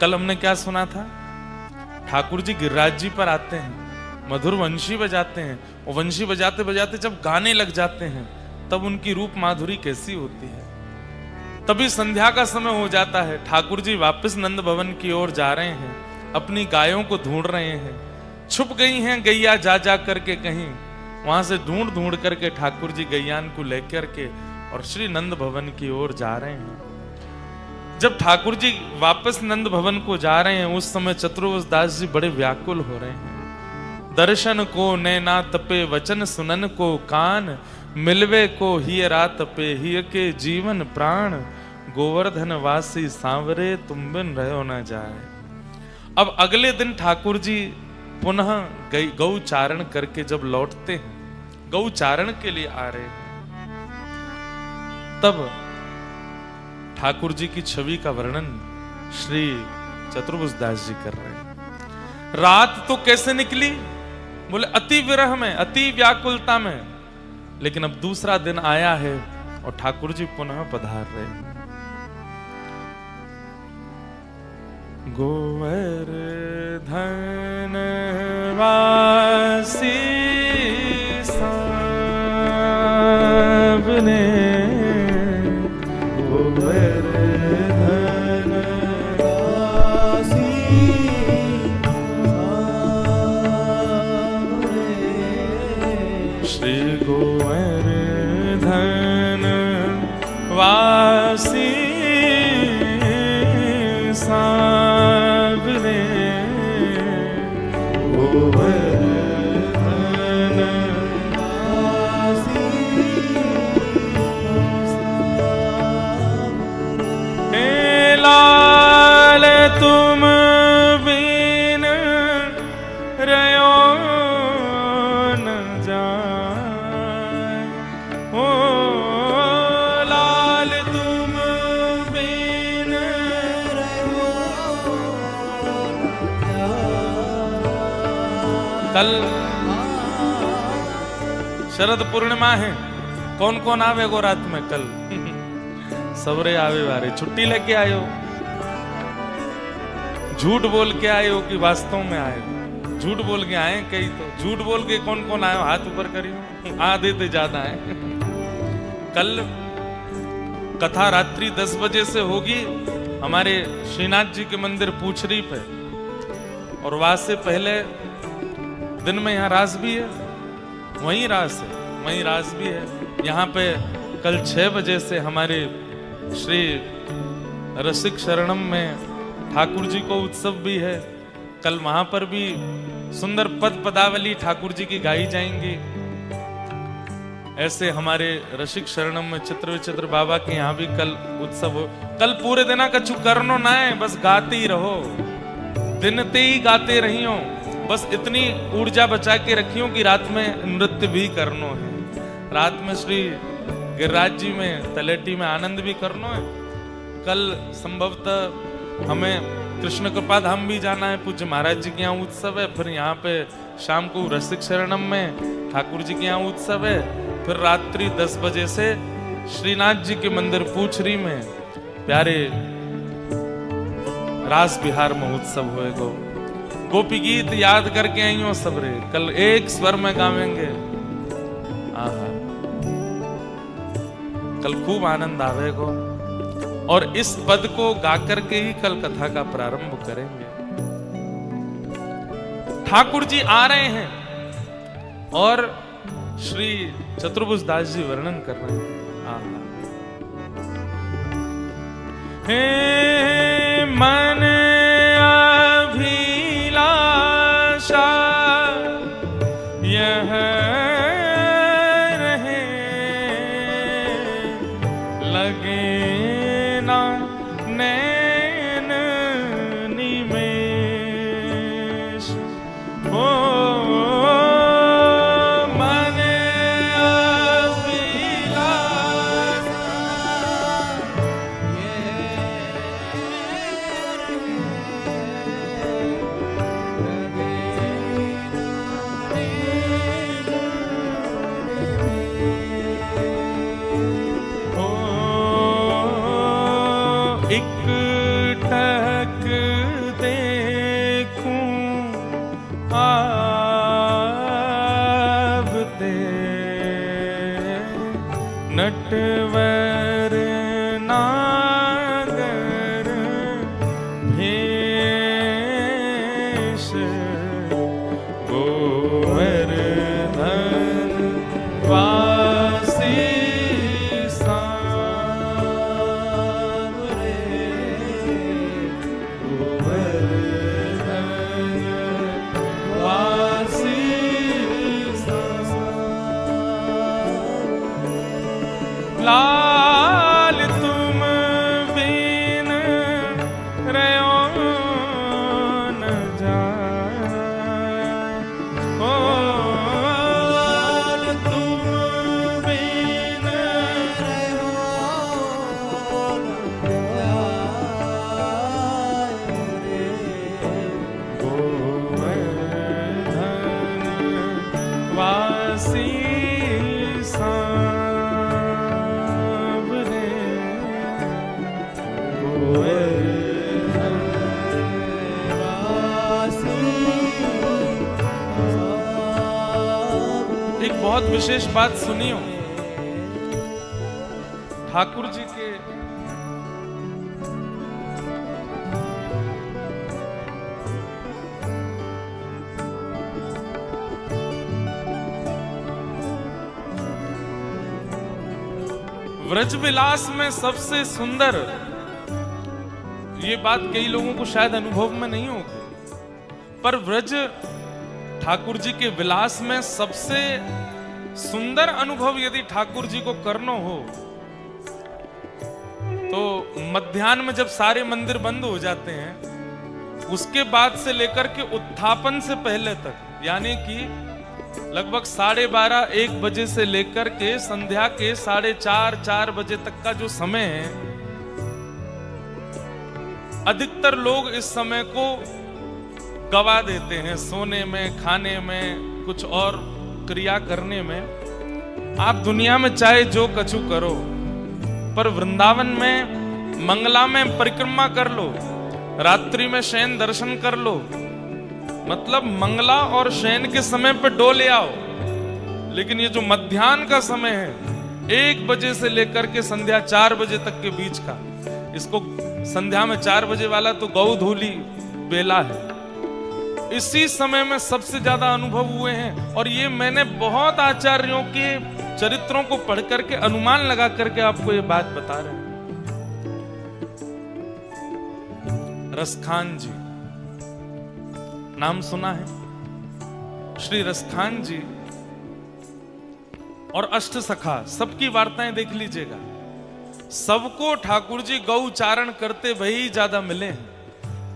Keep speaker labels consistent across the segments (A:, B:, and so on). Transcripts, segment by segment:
A: कल हमने क्या सुना था? ठाकुर जी गिरिराज जी पर आते हैं, मधुर वंशी बजाते हैं, और वंशी बजाते बजाते जब गाने लग जाते हैं तब उनकी रूप माधुरी कैसी होती है। तभी संध्या का समय हो जाता है, ठाकुर जी वापस नंद भवन की ओर जा रहे हैं, अपनी गायों को ढूंढ रहे हैं। छुप गई हैं गैया जा जा करके कहीं, वहां से ढूंढ ढूंढ करके ठाकुर जी गैयान को लेकर के और श्री नंद भवन की ओर जा रहे हैं। जब ठाकुर जी वापस नंद भवन को जा रहे हैं उस समय चतुर्भुज दास जी बड़े व्याकुल हो रहे हैं। दर्शन को नैना तपे वचन सुनन को कान, मिलवे को हिय रात पे हिय के जीवन प्राण, गोवर्धन वासी सांवरे तुम बिन रहो न जाए। अब अगले दिन ठाकुर जी पुनः गौचारण करके जब लौटते हैं, गौचारण के लिए आ रहे हैं, तब ठाकुर जी की छवि का वर्णन श्री चतुर्भुज दास जी कर रहे हैं। रात तो कैसे निकली? बोले अति विरह में, अति व्याकुलता में, लेकिन अब दूसरा दिन आया है और ठाकुर जी पुनः पधार रहे हैं। गोवर्धन वासी सावने, गोवर्धन वासी सावने, श्री गोवर्धन वासी सावने, गोवर्धन वासी सावने। हे लाल तुम बिन रहो न जाए, ओ लाल तुम बिन रहो न जाए। कल शरद पूर्णिमा है, कौन कौन आवे गो रात में? कल सबरे आवे वारे, छुट्टी लेके आए हो, झूठ बोल के आए हो कि वास्तव में आए हो? झूठ बोल के आए कई तो, झूठ बोल के कौन कौन आए हो? हाथ ऊपर करियो, आधे तो ज्यादा है। कल कथा रात्रि 10 बजे से होगी हमारे श्रीनाथ जी के मंदिर पूछरी पे, और वहां से पहले दिन में यहाँ रास भी है, वहीं रास है, वहीं रास भी है। यहाँ पे कल 6 बजे से हमारे श्री रसिक शरणम में ठाकुर जी को उत्सव भी है। कल वहां पर भी सुंदर पद पदावली ठाकुर जी की गाई जाएंगी। ऐसे हमारे रसिक शरणम में चित्र विचित्र बाबा के यहाँ भी कल उत्सव हो। कल पूरे दिन कछु करनो ना है, बस गाते ही रहो, दिन ते ही गाते रहियो, बस इतनी ऊर्जा बचा के रखियो कि रात में नृत्य भी करनो है, रात में श्री गिरिराज जी में तलेटी में आनंद भी करनो है। कल संभवतः हमें कृष्ण कृपा धाम भी जाना है, पूज्य महाराज जी के यहाँ उत्सव है, फिर यहाँ पे शाम को रसिक शरणम में ठाकुर जी के यहाँ उत्सव है, फिर रात्रि 10 बजे से श्रीनाथ जी के मंदिर पूछरी में प्यारे रास बिहार महोत्सव होएगा। गोपी गीत याद करके आई हो सबरे, कल एक स्वर में गावेंगे। आहा, कल खूब आनंद आवेगा, और इस पद को गा करके ही कल कथा का प्रारंभ करेंगे। ठाकुर जी आ रहे हैं और श्री चतुर्भुज दास जी वर्णन कर रहे हैं। हे मन अभिलाषा यह रहे लगे ना नैन निमेष, हो मन अभिलाषा वासी सांवरे एक बहुत विशेष बात सुनियो। ठाकुर जी के व्रज विलास में सबसे सुंदर, ये बात कई लोगों को शायद अनुभव में नहीं होगी, पर व्रज ठाकुर जी के विलास में सबसे सुंदर अनुभव यदि ठाकुर जी को करना हो तो मध्याह्न में जब सारे मंदिर बंद हो जाते हैं, उसके बाद से लेकर के उत्थापन से पहले तक, यानी कि लगभग 12:30-1 बजे से लेकर के संध्या के 4:30-4 बजे तक का जो समय है, अधिकतर लोग इस समय को गवा देते हैं सोने में, खाने में, कुछ और क्रिया करने में। आप दुनिया में चाहे जो कछु करो, पर वृंदावन में मंगला में परिक्रमा कर लो, रात्रि में शयन दर्शन कर लो, मतलब मंगला और शयन के समय पे डोले आओ। लेकिन ये जो मध्याह्न का समय है, 1 बजे से लेकर के संध्या 4 बजे तक के बीच का, इसको संध्या में 4 बजे वाला तो गौ धूली बेला है, इसी समय में सबसे ज्यादा अनुभव हुए हैं। और ये मैंने बहुत आचार्यों के चरित्रों को पढ़ करके अनुमान लगा करके आपको ये बात बता रहे हैं। रसखान जी नाम सुना है? श्री रसखान जी और अष्ट सखा सबकी वार्ताएं देख लीजिएगा। सबको ठाकुर जी गौ चारण करते वही ज्यादा मिले हैं।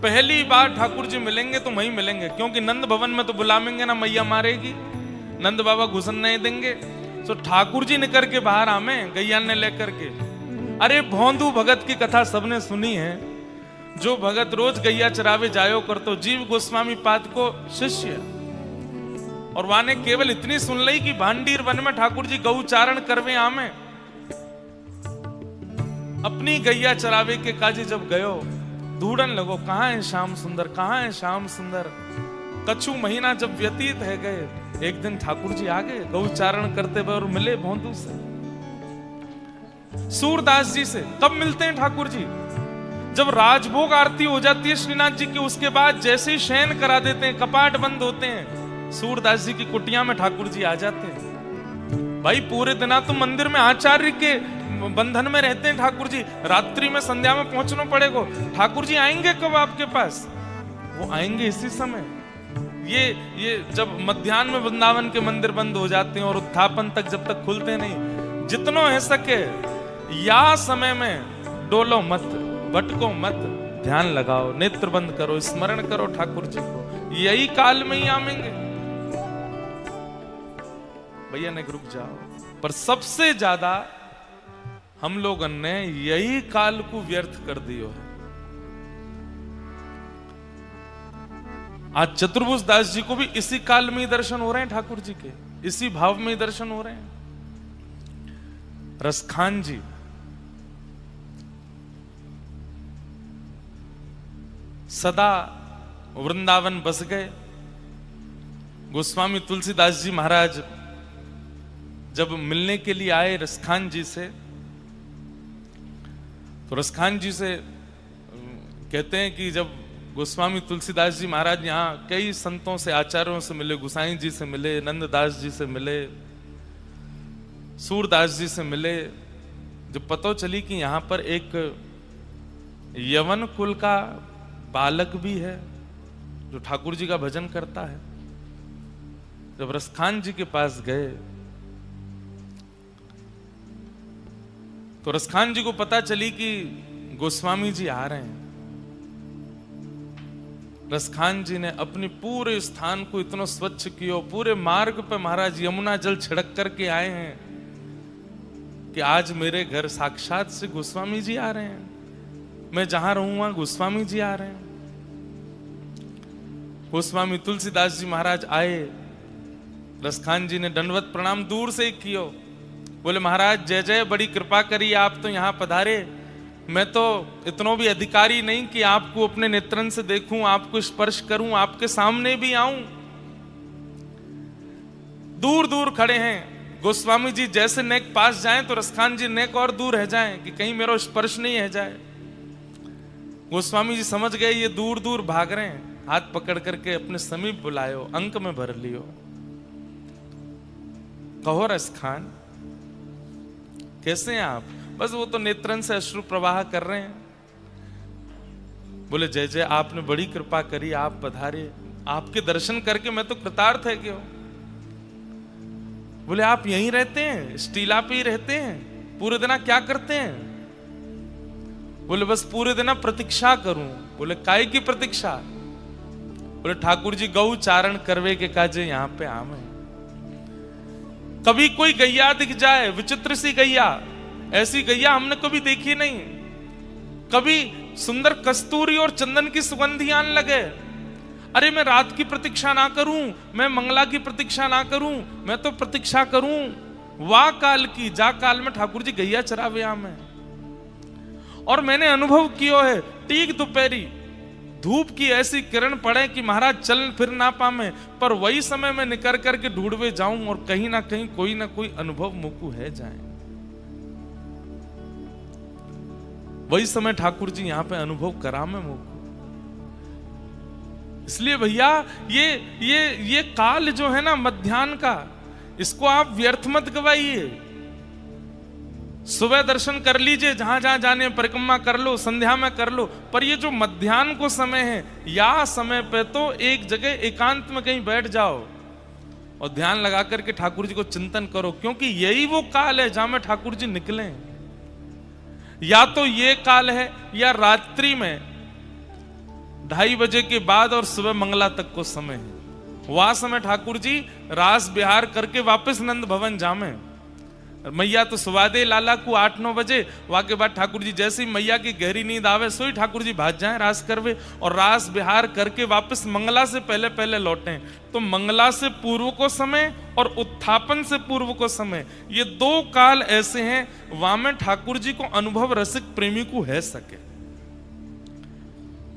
A: पहली बार ठाकुर जी मिलेंगे तो वहीं मिलेंगे, क्योंकि नंद भवन में तो बुलावेंगे ना, मैया मारेगी, नंद बाबा घुसन नहीं देंगे। तो ठाकुर जी निकल के बाहर आमे गैया ने लेकर के। अरे भोंदू भगत की कथा सबने सुनी है, जो भगत रोज गैया चरावे जायो करतो, जीव गोस्वामी पाद को शिष्य, और वाने केवल इतनी सुन ली कि भांडीर वन में ठाकुर जी गौ चारण करवे आमे। अपनी गैया चरावे के काजे जब गयो, ढूंढन लगो कहां है श्याम सुंदर, कहां है श्याम सुंदर। कछु महीना जब व्यतीत है गए, एक दिन ठाकुर जी आ गए गौ चारण करते हुए और मिले भोंदू से, सूरदास जी से। कब मिलते हैं ठाकुर जी? जब राजभोग आरती हो जाती है श्रीनाथ जी की, उसके बाद जैसे ही शयन करा देते हैं, कपाट बंद होते हैं, सूरदास जी की कुटिया में ठाकुर जी आ जाते हैं। भाई पूरे दिना तो मंदिर में आचार्य के बंधन में रहते हैं ठाकुर जी, रात्रि में संध्या में पहुंचना पड़ेगा। ठाकुर जी आएंगे कब आपके पास? वो आएंगे इसी समय। ये जब मध्याह्न में वृंदावन के मंदिर बंद हो जाते हैं और उत्थापन तक जब तक खुलते नहीं, जितना है सके या समय में डोलो मत, भटको मत, ध्यान लगाओ, नेत्र बंद करो, स्मरण करो ठाकुर जी को, यही काल में ही आएंगे। भैया ने रुक जाओ। पर सबसे ज्यादा हम लोगों ने यही काल को व्यर्थ कर दियो है। आज चतुर्भुज दास जी को भी इसी काल में ही दर्शन हो रहे हैं ठाकुर जी के, इसी भाव में ही दर्शन हो रहे हैं। रसखान जी सदा वृंदावन बस गए। गोस्वामी तुलसीदास जी महाराज जब मिलने के लिए आए रसखान जी से, तो रसखान जी से कहते हैं कि जब गोस्वामी तुलसीदास जी महाराज यहाँ कई संतों से, आचार्यों से मिले, गुसाई जी से मिले, नंददास जी से मिले, सूरदास जी से मिले, जब पता चली कि यहाँ पर एक यवन कुल का बालक भी है जो ठाकुर जी का भजन करता है। जब रसखान जी के पास गए तो रसखान जी को पता चली कि गोस्वामी जी आ रहे हैं। रसखान जी ने अपने पूरे स्थान को इतना स्वच्छ किया, पूरे मार्ग पे महाराज यमुना जल छिड़क करके आए हैं कि आज मेरे घर साक्षात से गोस्वामी जी आ रहे हैं, मैं जहां रहूंगा गोस्वामी जी आ रहे हैं। गोस्वामी तुलसीदास जी महाराज आए रसखान जी ने दंडवत प्रणाम दूर से कियो। बोले महाराज जय जय, बड़ी कृपा करी, आप तो यहाँ पधारे। मैं तो इतना भी अधिकारी नहीं कि आपको अपने नेत्रन से देखूं, आपको स्पर्श करूं, आपके सामने भी आऊं। दूर दूर खड़े हैं। गोस्वामी जी जैसे नेक पास जाएं तो रसखान जी नेक और दूर रह जाएं कि कहीं मेरा स्पर्श नहीं रह जाए। गोस्वामी जी समझ गए ये दूर दूर भाग रहे हैं, हाथ पकड़ करके अपने समीप बुलायो, अंक में भर लियो। कहो रसखान कैसे हैं आप? बस वो तो नेत्रन से अश्रु प्रवाह कर रहे हैं। बोले जय जय, आपने बड़ी कृपा करी, आप पधारे, आपके दर्शन करके मैं तो कृतार्थ है क्यों। बोले आप यहीं रहते हैं, स्टीला पे ही रहते हैं, पूरे दिन क्या करते हैं? बोले बस पूरे दिन प्रतीक्षा करूं। बोले काय की प्रतीक्षा? बोले ठाकुर जी गौ चारण करवे के काजे यहां पे आम है। कभी कोई गैया दिख जाए, विचित्र सी गैया, ऐसी गैया हमने कभी देखी नहीं। कभी सुंदर कस्तूरी और चंदन की सुगंधी आने लगे, अरे मैं रात की प्रतीक्षा ना करूं, मैं मंगला की प्रतीक्षा ना करूं, मैं तो प्रतीक्षा करूं वाह काल की, जा काल में ठाकुर जी गैया चरावे आम है। और मैंने अनुभव किया है, ठीक दोपहरी धूप की ऐसी किरण पड़े कि महाराज चल फिर ना पामे, पर वही समय में निकल करके ढूंढवे जाऊं और कहीं ना कहीं कोई ना कोई अनुभव मुकु है जाए। वही समय ठाकुर जी यहां पे अनुभव करा में मुकु। इसलिए भैया ये काल जो है ना मध्याह्न का, इसको आप व्यर्थ मत गवाइए। सुबह दर्शन कर लीजिए, जहां जहां जाने परिक्रमा कर लो, संध्या में कर लो, पर ये जो मध्याह्न को समय है, या समय पे तो एक जगह एकांत में कहीं बैठ जाओ और ध्यान लगा करके ठाकुर जी को चिंतन करो, क्योंकि यही वो काल है जहां में ठाकुर जी निकले। या तो ये काल है या रात्रि में 2:30 बजे के बाद और सुबह मंगला तक को समय है। वह समय ठाकुर जी रास बिहार करके वापस नंद भवन जामे। मैया तो सुवादे लाला को 8-9 बजे, वहां के बाद ठाकुर जी जैसे ही मैया की गहरी नींद आवे सोई ठाकुर जी भाग जाए रास करवे, और रास बिहार करके वापस मंगला से पहले पहले लौटे। तो मंगला से पूर्व को समय और उत्थापन से पूर्व को समय, ये 2 काल ऐसे हैं वहां में ठाकुर जी को अनुभव रसिक प्रेमी को है सके।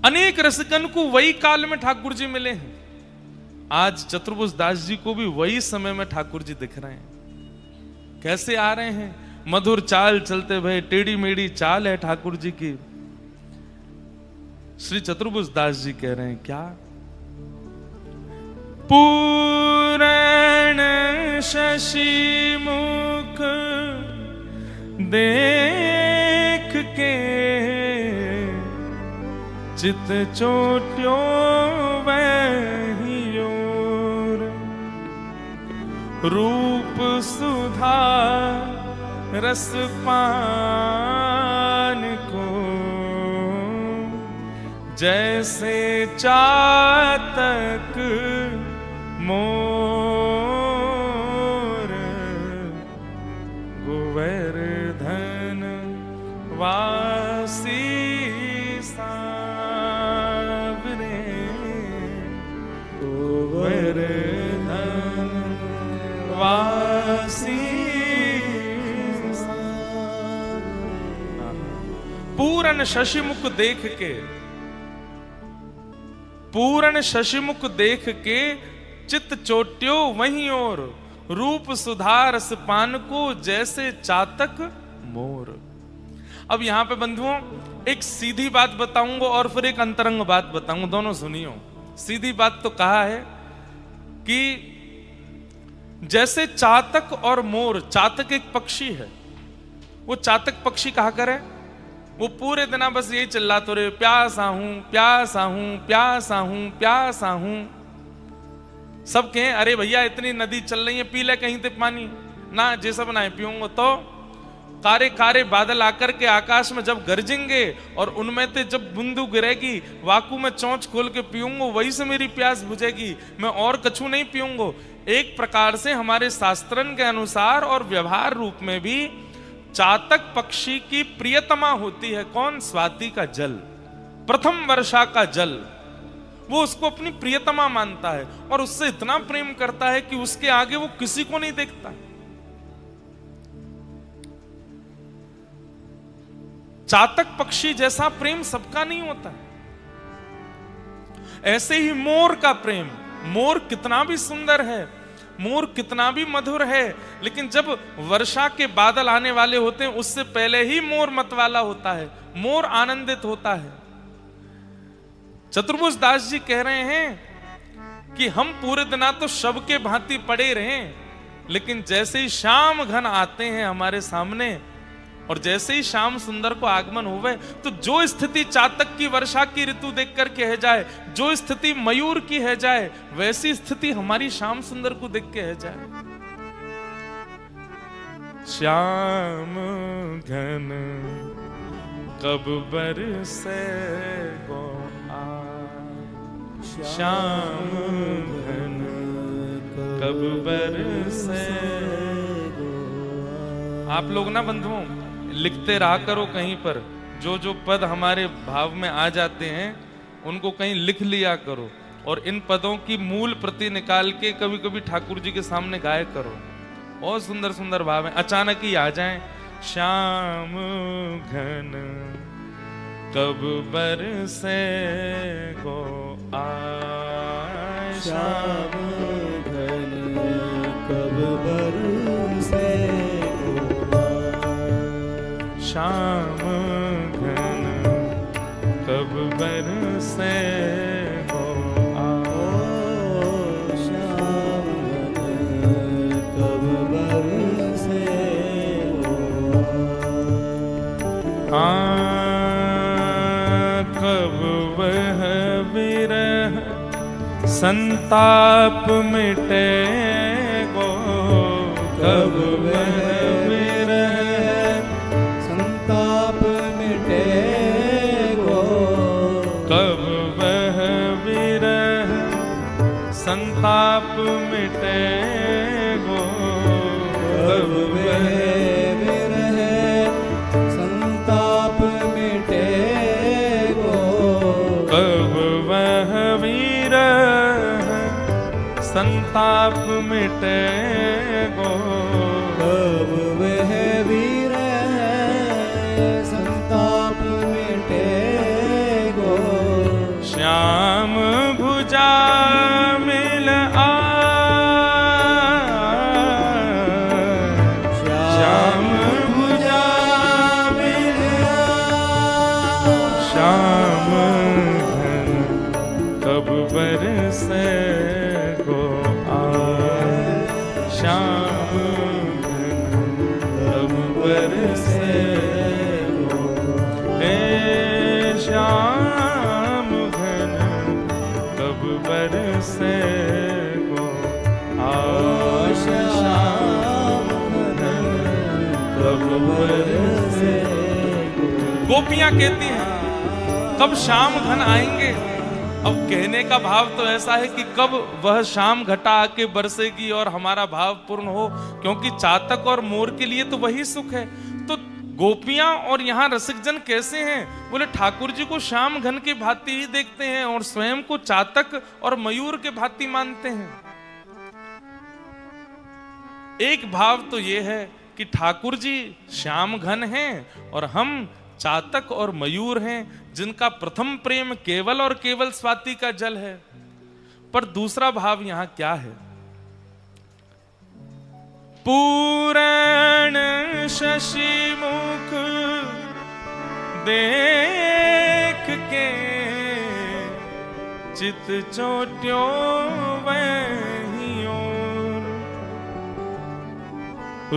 A: अनेक रसिकन को वही काल में ठाकुर जी मिले हैं। आज चतुर्भुज दास जी को भी वही समय में ठाकुर जी दिख रहे हैं। कैसे आ रहे हैं? मधुर चाल चलते भय, टेढ़ी मेढ़ी चाल है ठाकुर जी की। श्री चतुर्भुज दास जी कह रहे हैं क्या? पूरण शशि मुख देख के चित चोट्यो वही ओर, रूप सुधा रस पान को जैसे चातक मोर, गोवर्धन वासी सावरे, गोवर्धन वासी। पूर्ण शशिमुख देख के, पूर्ण शशिमुख देख के चित चोट्यो वहीं और, रूप सुधार रस पान को जैसे चातक मोर। अब यहां पे बंधुओं एक सीधी बात बताऊंगा और फिर एक अंतरंग बात बताऊंगा, दोनों सुनियो। सीधी बात तो कहा है कि जैसे चातक और मोर, चातक एक पक्षी है, वो चातक पक्षी कहा करे, वो पूरे दिन बस यही चिल्लाते रहे, प्यासा हूं प्यासा हूं प्यासा हूं प्यासा हूं। सब कहें अरे भैया इतनी नदी चल रही है, पी ले कहीं से पानी ना, जे सब ना पीऊंगा। तो कारे कारे बादल आकर के आकाश में जब गरजेंगे और उनमें से जब बूंदू गिरेगी, वाकू में चोंच खोल के पीऊंगा, वही से मेरी प्यास बुझेगी, मैं और कछु नहीं पीऊंगा। एक प्रकार से हमारे शास्त्रन के अनुसार और व्यवहार रूप में भी चातक पक्षी की प्रियतमा होती है कौन? स्वाति का जल, प्रथम वर्षा का जल। वो उसको अपनी प्रियतमा मानता है और उससे इतना प्रेम करता है कि उसके आगे वो किसी को नहीं देखता। चातक पक्षी जैसा प्रेम सबका नहीं होता। ऐसे ही मोर का प्रेम, मोर कितना भी सुंदर है, मोर कितना भी मधुर है, लेकिन जब वर्षा के बादल आने वाले होते हैं उससे पहले ही मोर मतवाला होता है, मोर आनंदित होता है। चतुर्भुज दास जी कह रहे हैं कि हम पूरे दिना तो शव के भांति पड़े रहे, लेकिन जैसे ही श्याम घन आते हैं हमारे सामने और जैसे ही श्याम सुंदर को आगमन होवे, तो जो स्थिति चातक की वर्षा की ऋतु देख कर के है जाए, जो स्थिति मयूर की है जाए, वैसी स्थिति हमारी श्याम सुंदर को देख के है जाए। श्याम घन कब बरसे गो श्याम घन कब बरसे। आप लोग ना बंधुओं लिखते रहा करो कहीं पर, जो जो पद हमारे भाव में आ जाते हैं उनको कहीं लिख लिया करो और इन पदों की मूल प्रति निकाल के कभी कभी ठाकुर जी के सामने गाया करो। बहुत सुंदर सुंदर भाव है, अचानक ही आ जाएं। श्याम घन कब बरसे गो आय,
B: श्याम घन कब बरसे गो आय,
A: श्याम घन कब बरसे गो आय,
B: श्याम घन कब बरसे गो
A: आय। कब वह विरह संताप मिटे गो, कब वह विरह
B: संताप मिटे गो,
A: कब वह विरह संताप मिटे गो,
B: कब वह विरह संताप मिटे गो,
A: कब वह विरह संताप मिटे गो,
B: कब वह विरह संताप मिटे गो।
A: श्याम भुजा मिल श्याम भुजा
B: मिल
A: श्याम घन कब बरसे गो आय, श्याम घन कब बरसे गो, हे श्याम घन कब बरसे गो आय, श्याम घन कब बरसे गो। गोपियां कहती हैं कब श्याम घन आएंगे। अब कहने का भाव तो ऐसा है कि कब वह शाम घटा आके बरसेगी और हमारा भाव पूर्ण हो, क्योंकि चातक और मोर के लिए तो वही सुख है। तो गोपियां और यहाँ रसिकजन कैसे हैं? बोले ठाकुर जी को श्याम घन के भांति ही देखते हैं और स्वयं को चातक और मयूर के भांति मानते हैं। एक भाव तो ये है कि ठाकुर जी श्याम घन हैं और हम चातक और मयूर हैं, जिनका प्रथम प्रेम केवल और केवल स्वाति का जल है। पर दूसरा भाव यहां क्या है? पूरण शशि मुख देख के चित चोट्यो वहीं ओर,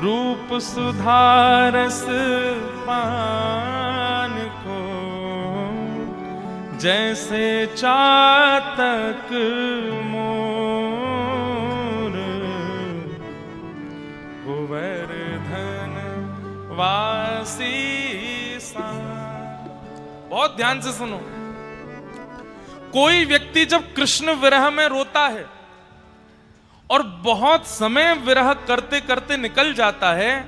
A: रूप सुधारस पान को जैसे चातक मोर, गोवर्धन वासी सा। बहुत ध्यान से सुनो। कोई व्यक्ति जब कृष्ण विरह में रोता है और बहुत समय विरह करते करते निकल जाता है,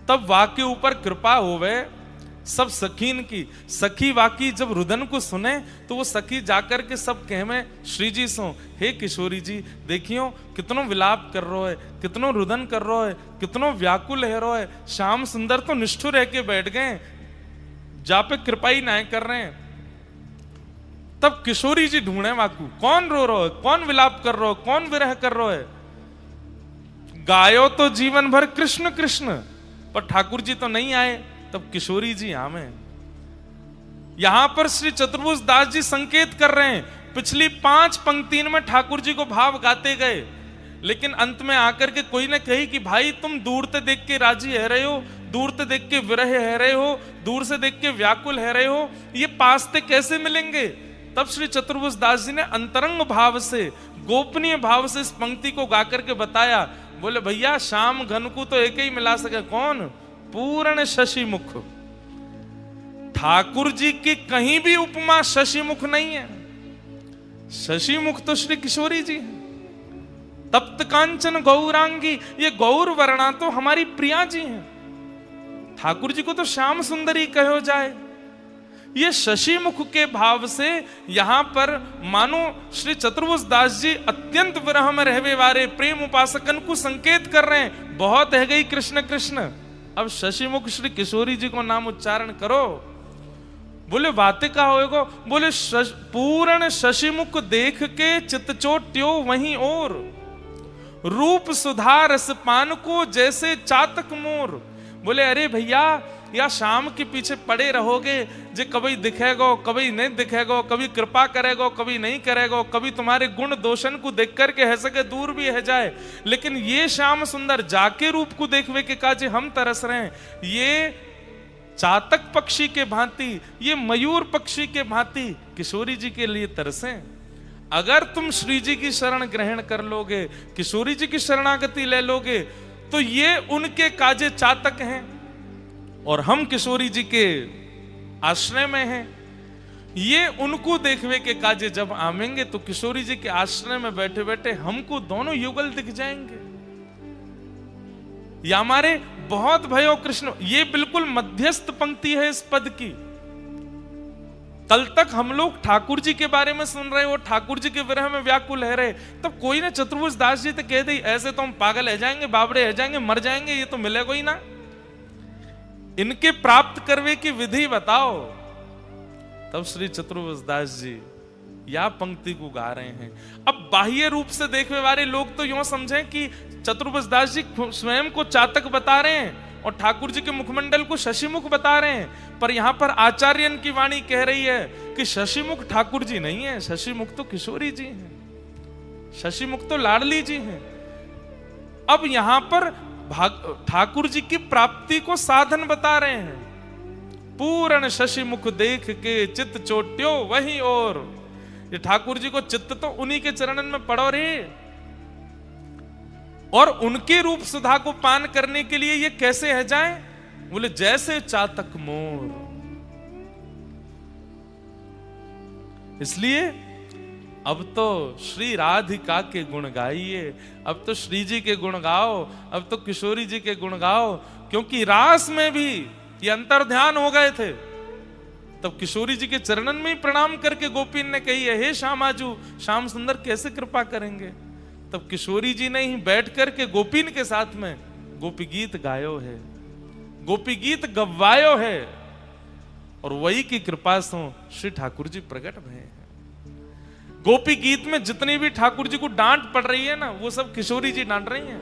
A: तब वाके ऊपर कृपा होवे सब सखीन की। सखी वाकी जब रुदन को सुने तो वो सखी जाकर के सब कहमे श्री जी सो, हे किशोरी जी देखियो कितनो विलाप कर रो है, कितनो रुदन कर रो है, कितनो व्याकुल है रो है। श्याम सुंदर तो निष्ठुर रह के बैठ गए, जा पे कृपा ही ना कर रहे हैं। तब किशोरी जी ढूंढे वाकू, कौन रो रो है, कौन विलाप कर रो है, कौन विरह कर रो है। गायो तो जीवन भर कृष्ण कृष्ण, पर ठाकुर जी तो नहीं आए। तब किशोरी जी आमे। यहां पर श्री चतुर्भुज दास जी संकेत कर रहे हैं, पिछली 5 पंक्तियों में ठाकुर जी को भाव गाते गए, लेकिन अंत में आकर के कोई ने कही कि भाई तुम दूर से देख के राजी है रहे हो, दूर से देख के विरह है रहे हो, दूर से देख के व्याकुल है रहे हो, ये पास से कैसे मिलेंगे। तब श्री चतुर्भुज दास जी ने अंतरंग भाव से, गोपनीय भाव से इस पंक्ति को गा करके बताया। बोले भैया श्याम घन को तो एक ही मिला सके, कौन? पूर्ण शशि मुख। ठाकुर जी की कहीं भी उपमा शशि मुख नहीं है। शशि मुख तो श्री किशोरी जी हैं। तप्त कांचन गौरांगी, ये गौर वर्णा तो हमारी प्रिया जी हैं। ठाकुर जी को तो श्याम सुंदरी कहो जाए। ये शशि मुख के भाव से यहां पर मानो श्री चतुर्भुज दास जी अत्यंत विरह में रहवे वाले प्रेम उपासकन को संकेत कर रहे हैं, बहुत है गई कृष्ण कृष्ण। अब शशि मुख श्री किशोरी जी को नाम उच्चारण करो। बोले बातें का होएगो। बोले पूर्ण शशि मुख देख के चित चोट्यो वहीं और, रूप सुधा रस पान को जैसे चातक मोर। बोले अरे भैया या शाम के पीछे पड़े रहोगे, जे कभी दिखेगो कभी नहीं दिखेगो, कभी कृपा करेगो कभी नहीं करेगो, कभी तुम्हारे गुण दोषन को देख करके है सके दूर भी है जाए, लेकिन ये श्याम सुंदर जाके रूप को देखवे के काजे हम तरस रहे हैं। ये चातक पक्षी के भांति, ये मयूर पक्षी के भांति किशोरी जी के लिए तरसे। अगर तुम श्री जी की शरण ग्रहण कर लोगे, किशोरी जी की शरणागति ले लोगे, तो ये उनके काजे चातक हैं और हम किशोरी जी के आश्रय में हैं। ये उनको देखवे के काजे जब आवेंगे तो किशोरी जी के आश्रय में बैठे बैठे हमको दोनों युगल दिख जाएंगे। या हमारे बहुत भयो कृष्ण, ये बिल्कुल मध्यस्थ पंक्ति है इस पद की। कल तक हम लोग ठाकुर जी के बारे में सुन रहे हो, ठाकुर जी के विरह में व्याकुल है रहे, तब कोई ना चतुर्भुज दास जी तो कह दी ऐसे तो हम पागल है जाएंगे, बाबरे है जाएंगे, मर जाएंगे, ये तो मिलेगा ही ना। इनके प्राप्त करवे की विधि बताओ। तब श्री चतुर्भुज दास जी या पंक्ति को गा रहे हैं। अब बाह्य रूप से देखने वाले लोग तो यूं समझें कि चतुर्भुज दास जी स्वयं को चातक बता रहे हैं और ठाकुर जी के मुखमंडल को शशिमुख बता रहे हैं, पर यहां पर आचार्यन की वाणी कह रही है कि शशिमुख ठाकुर जी नहीं है, शशिमुख तो किशोरी जी हैं, शशिमुख तो लाडली जी हैं। अब यहां पर ठाकुर जी की प्राप्ति को साधन बता रहे हैं। पूर्ण शशिमुख देख के चित्त चोट्यो वहीं और, ये ठाकुर जी को चित्त तो उन्हीं के चरणन में पड़ो रे, और उनके रूप सुधा को पान करने के लिए ये कैसे है जाए। बोले जैसे चातक मोर। इसलिए अब तो श्री राधिका के गुण गाइए, अब तो श्री जी के गुण गाओ, अब तो किशोरी जी के गुण गाओ, क्योंकि रास में भी ये अंतर ध्यान हो गए थे। तब किशोरी जी के चरणन में ही प्रणाम करके गोपीन ने कही है, हे श्यामाजू श्याम सुंदर कैसे कृपा करेंगे। तब किशोरी जी ने ही बैठ करके गोपीन के साथ में गोपी गीत गायो है, गोपी गीत गवायो है, और वही की कृपा से श्री ठाकुर जी प्रकट भये हैं। गोपी गीत में जितनी भी ठाकुर जी को डांट पड़ रही है ना, वो सब किशोरी जी डांट रही हैं।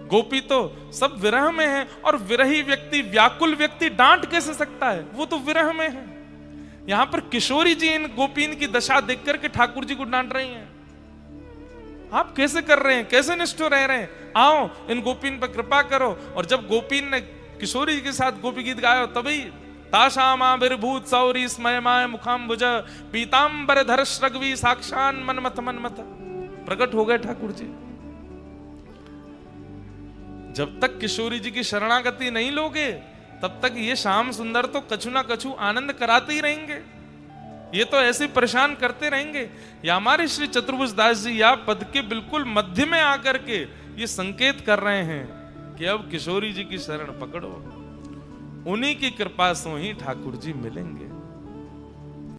A: गोपी तो सब विरह में है, और विरही व्यक्ति, व्याकुल व्यक्ति डांट कैसे सकता है, वो तो विरह में है। यहां पर किशोरी जी इन गोपीन की दशा देख करके ठाकुर जी को डांट रही हैं। आप कैसे कर रहे हैं, कैसे निष्ठुर रह रहे हैं, आओ इन गोपीन पर कृपा करो। और जब गोपीन ने किशोरी जी के साथ गोपी गीत गाया, तभी ताशामाविर्भूत सौरी स्मयमाय मुखाम्बुज पीतांबर धर श्रगवी साक्षान मनमथ मनमथ, प्रकट हो गए ठाकुर जी। जब तक किशोरी जी की शरणागति नहीं लोगे, तब तक ये श्याम सुंदर तो कछु ना कछु आनंद कराते ही रहेंगे, ये तो ऐसे परेशान करते रहेंगे। या हमारे श्री चतुर्भुज दास जी या पद के बिल्कुल मध्य में आकर के ये संकेत कर रहे हैं कि अब किशोरी जी की शरण पकड़ो। उन्हीं की कृपा से ही ठाकुर जी मिलेंगे।